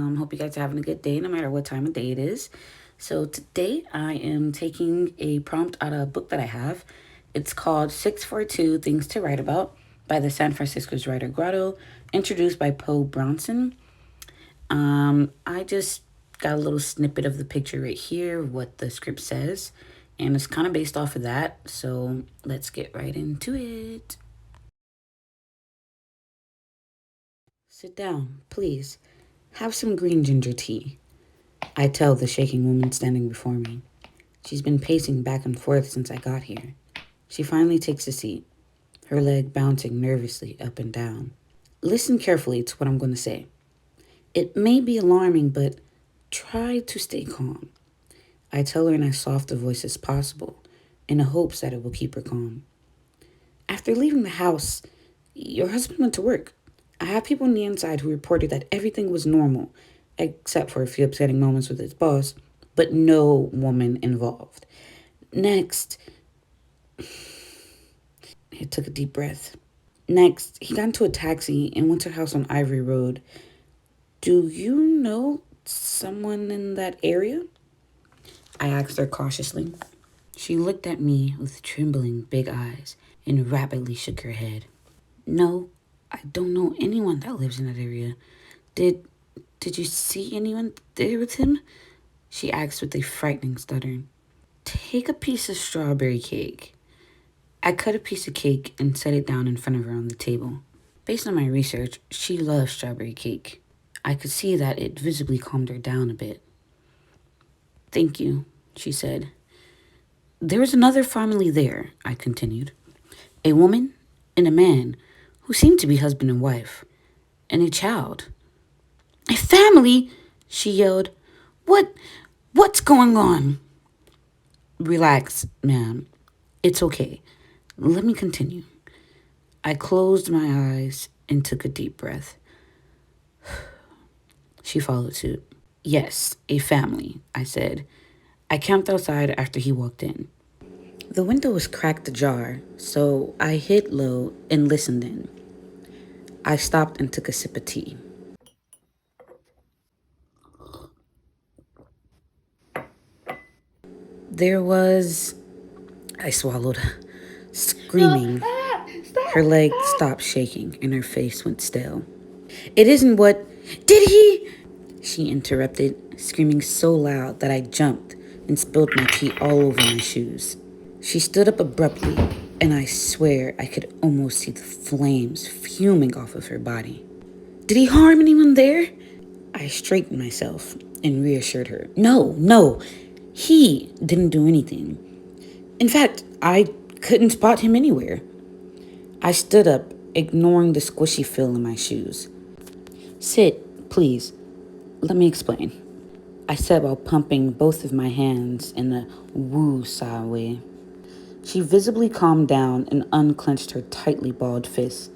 Hope you guys are having a good day, no matter what time of day it is. So today I am taking a prompt out of a book that I have. It's called 642 Things to Write About by the San Francisco's writer Grotto, introduced by Poe Bronson. I just got a little snippet of the picture right here, what the script says, and it's kind of based off of that. So let's get right into it. Sit down, please. Have some green ginger tea. I tell the shaking woman standing before me. She's been pacing back and forth since I got here. She finally takes a seat, her leg bouncing nervously up and down. Listen carefully to what I'm going to say. It may be alarming, but try to stay calm. I tell her in as soft a voice as possible, in the hopes that it will keep her calm. After leaving the house, your husband went to work. I have people on the inside who reported that everything was normal, except for a few upsetting moments with his boss, but no woman involved. Next, he took a deep breath. Next, he got into a taxi and went to a house on Ivory Road. Do you know someone in that area? I asked her cautiously. She looked at me with trembling big eyes and rapidly shook her head. No, I don't know anyone that lives in that area. Did you see anyone there with him? She asked with a frightening stutter. Take a piece of strawberry cake. I cut a piece of cake and set it down in front of her on the table. Based on my research, she loves strawberry cake. I could see that it visibly calmed her down a bit. Thank you, she said. There was another family there, I continued. A woman and a man who seemed to be husband and wife, and a child. A family? She yelled. What's going on? Relax, ma'am. It's okay. Let me continue. I closed my eyes and took a deep breath. She followed suit. Yes, a family, I said. I camped outside after he walked in. The window was cracked ajar, so I hid low and listened in. I stopped and took a sip of tea. There was... I swallowed, screaming. Her leg stopped shaking and her face went stale. It isn't what... Did he? She interrupted, screaming so loud that I jumped and spilled my tea all over my shoes. She stood up abruptly, and I swear I could almost see the flames fuming off of her body. Did he harm anyone there? I straightened myself and reassured her. No, he didn't do anything. In fact, I couldn't spot him anywhere. I stood up, ignoring the squishy feel in my shoes. Sit, please. Let me explain. I said while pumping both of my hands in a woo-saw way. She visibly calmed down and unclenched her tightly balled fist.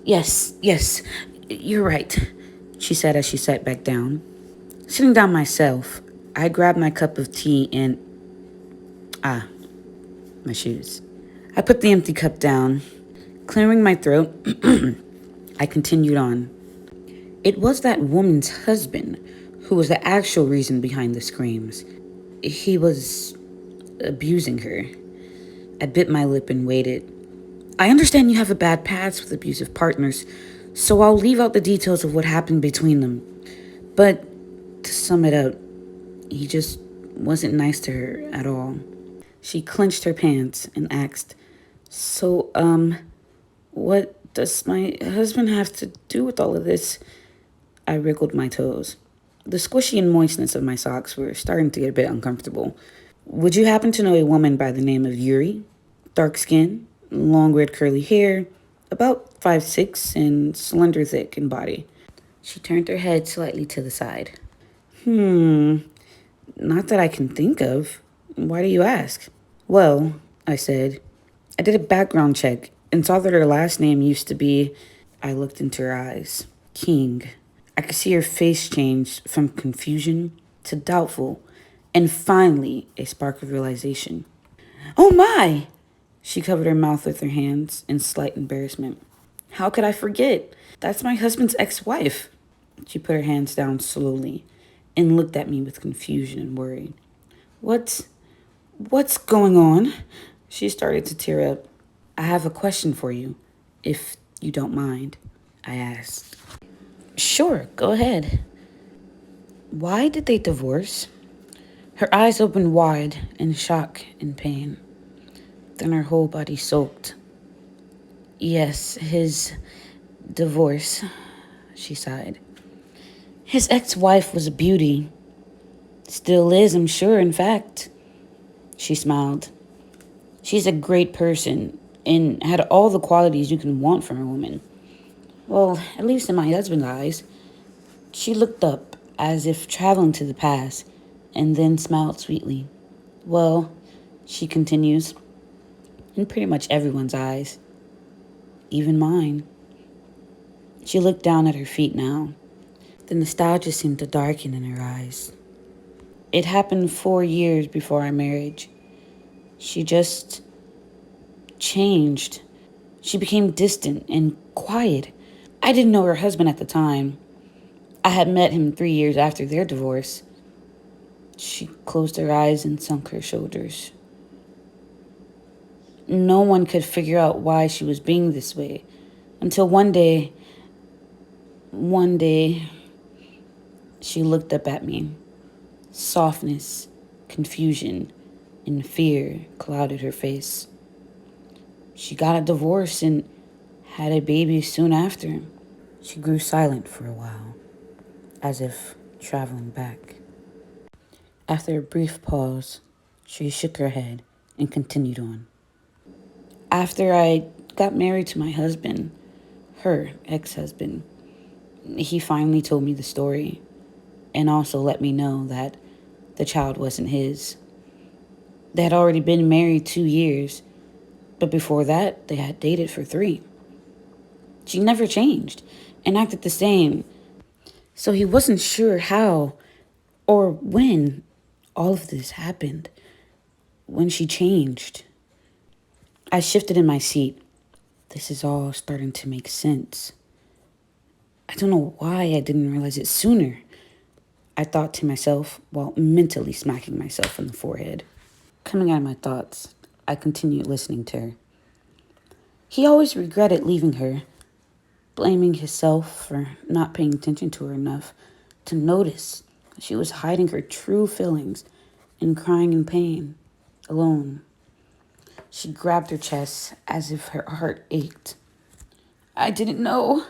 Yes, you're right, she said as she sat back down. Sitting down myself, I grabbed my cup of tea and... my shoes. I put the empty cup down. Clearing my throat, I continued on. It was that woman's husband who was the actual reason behind the screams. He was abusing her. I bit my lip and waited. I understand you have a bad past with abusive partners, so I'll leave out the details of what happened between them. But to sum it up, he just wasn't nice to her at all. She clenched her pants and asked, So, what does my husband have to do with all of this? I wriggled my toes. The squishy and moistness of my socks were starting to get a bit uncomfortable. Would you happen to know a woman by the name of Yuri? Dark skin, long red curly hair, about 5'6", and slender thick in body. She turned her head slightly to the side. Not that I can think of. Why do you ask? Well, I said, I did a background check and saw that her last name used to be... I looked into her eyes. King. I could see her face change from confusion to doubtful, and finally a spark of realization. Oh my! She covered her mouth with her hands in slight embarrassment. How could I forget? That's my husband's ex-wife. She put her hands down slowly and looked at me with confusion and worry. What's what's going on? She started to tear up. I have a question for you, if you don't mind, I asked. Sure, go ahead. Why did they divorce? Her eyes opened wide in shock and pain. Then her whole body soaked. Yes, his divorce, she sighed. His ex wife was a beauty. Still is, I'm sure, in fact. She smiled. She's a great person and had all the qualities you can want from a woman. Well, at least in my husband's eyes. She looked up as if traveling to the past and then smiled sweetly. Well, she continues, in pretty much everyone's eyes, even mine. She looked down at her feet now. The nostalgia seemed to darken in her eyes. It happened 4 years before our marriage. She just changed. She became distant and quiet. I didn't know her husband at the time. I had met him 3 years after their divorce. She closed her eyes and sunk her shoulders. No one could figure out why she was being this way until one day, she looked up at me. Softness, confusion, and fear clouded her face. She got a divorce and had a baby soon after. She grew silent for a while, as if traveling back. After a brief pause, she shook her head and continued on. After I got married to my husband, her ex-husband, he finally told me the story and also let me know that the child wasn't his. They had already been married 2 years, but before that, they had dated for 3. She never changed and acted the same, so he wasn't sure how or when all of this happened, when she changed. I shifted in my seat. This is all starting to make sense. I don't know why I didn't realize it sooner, I thought to myself while mentally smacking myself in the forehead. Coming out of my thoughts, I continued listening to her. He always regretted leaving her, blaming himself for not paying attention to her enough to notice she was hiding her true feelings and crying in pain, alone. She grabbed her chest as if her heart ached. I didn't know,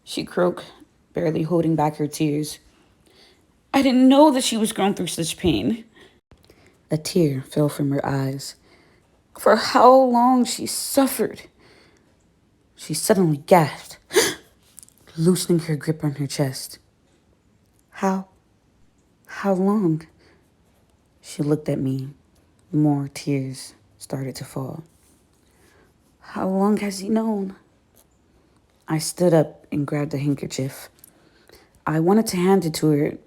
she croaked, barely holding back her tears. I didn't know that she was going through such pain. A tear fell from her eyes. For how long she suffered. She suddenly gasped, loosening her grip on her chest. How long? She looked at me. More tears started to fall. How long has he known? I stood up and grabbed a handkerchief. I wanted to hand it to her,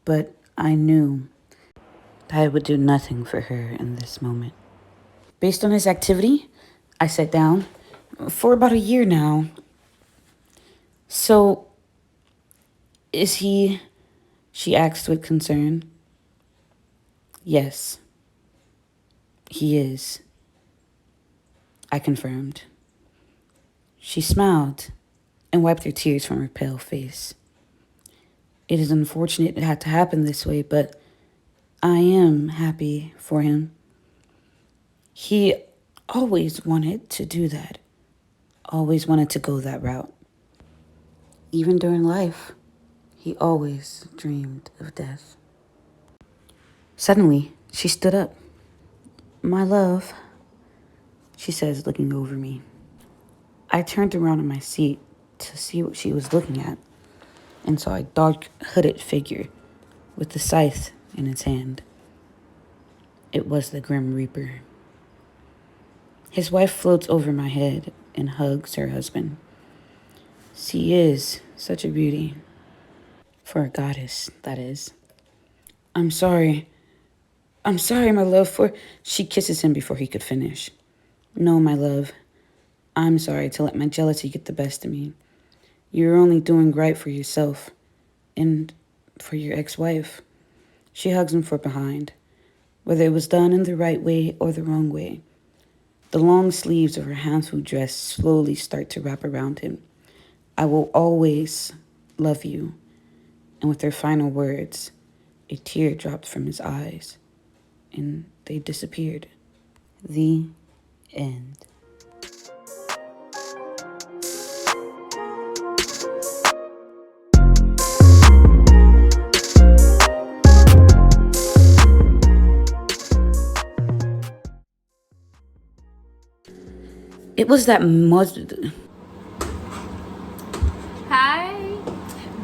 but I knew that it would do nothing for her in this moment. Based on his activity, I sat down. For about a year now. So, is he? She asked with concern. Yes, he is, I confirmed. She smiled and wiped her tears from her pale face. It is unfortunate it had to happen this way, but I am happy for him. He always wanted to do that, always wanted to go that route. Even during life, he always dreamed of death. Suddenly, she stood up. My love, she says, looking over me. I turned around in my seat to see what she was looking at and saw a dark, hooded figure with the scythe in its hand. It was the Grim Reaper. His wife floats over my head and hugs her husband. She is such a beauty. For a goddess, that is. I'm sorry. I'm sorry, my love, for... She kisses him before he could finish. No, my love. I'm sorry to let my jealousy get the best of me. You're only doing right for yourself. And for your ex-wife. She hugs him from behind, whether it was done in the right way or the wrong way. The long sleeves of her handful dress slowly start to wrap around him. I will always love you. And with her final words, a tear dropped from his eyes, and they disappeared. The end. It was that Hi,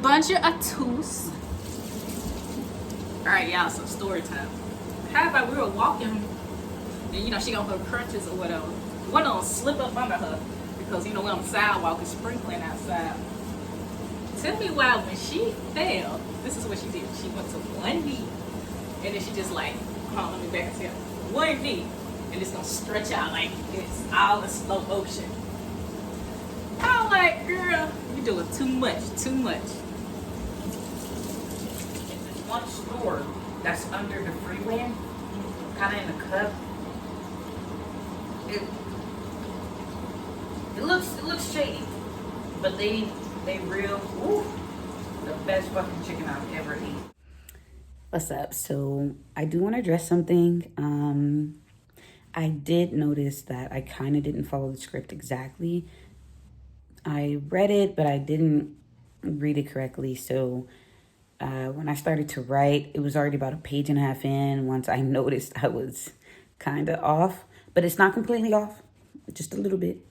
bonjour à tous. All right, y'all, so story time. How about we were walking, and she got her crutches or whatever. One of them slip up under her because we're on the sidewalk, it's sprinkling outside. Tell me why when she fell, this is what she did. She went to one knee, and then she just like, hold on, let me back and tell. One knee, and it's gonna stretch out like it's all in slow motion. I'm like, girl, you're doing too much, too much. There's one store that's under the freeway, kind of in a cup. It looks shady, but they real the best fucking chicken I've ever eaten. What's up? So I do want to address something. I did notice that I kind of didn't follow the script exactly. I read it, but I didn't read it correctly. So when I started to write, it was already about a page and a half in. Once I noticed I was kind of off, but it's not completely off, just a little bit.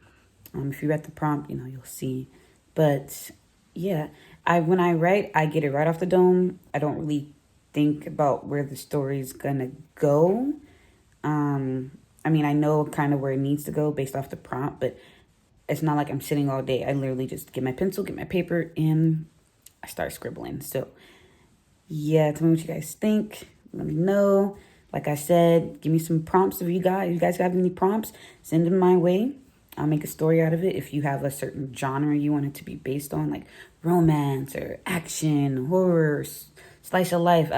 If you read the prompt, you'll see. But yeah, when I write, I get it right off the dome. I don't really think about where the story's gonna go. I know kind of where it needs to go based off the prompt, but it's not like I'm sitting all day. I literally just get my pencil, get my paper, and I start scribbling. So yeah, tell me what you guys think. Let me know. Like I said, give me some prompts if you guys have any prompts, send them my way. I'll make a story out of it. If you have a certain genre you want it to be based on, like romance or action, horror, slice of life,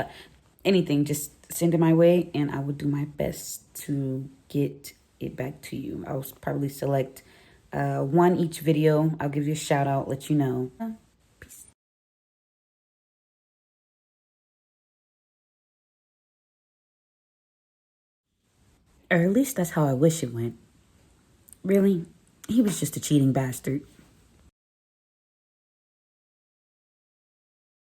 anything, just send it my way and I will do my best to get it back to you. I'll probably select one each video. I'll give you a shout out, let you know. Peace. Or at least that's how I wish it went. Really? He was just a cheating bastard.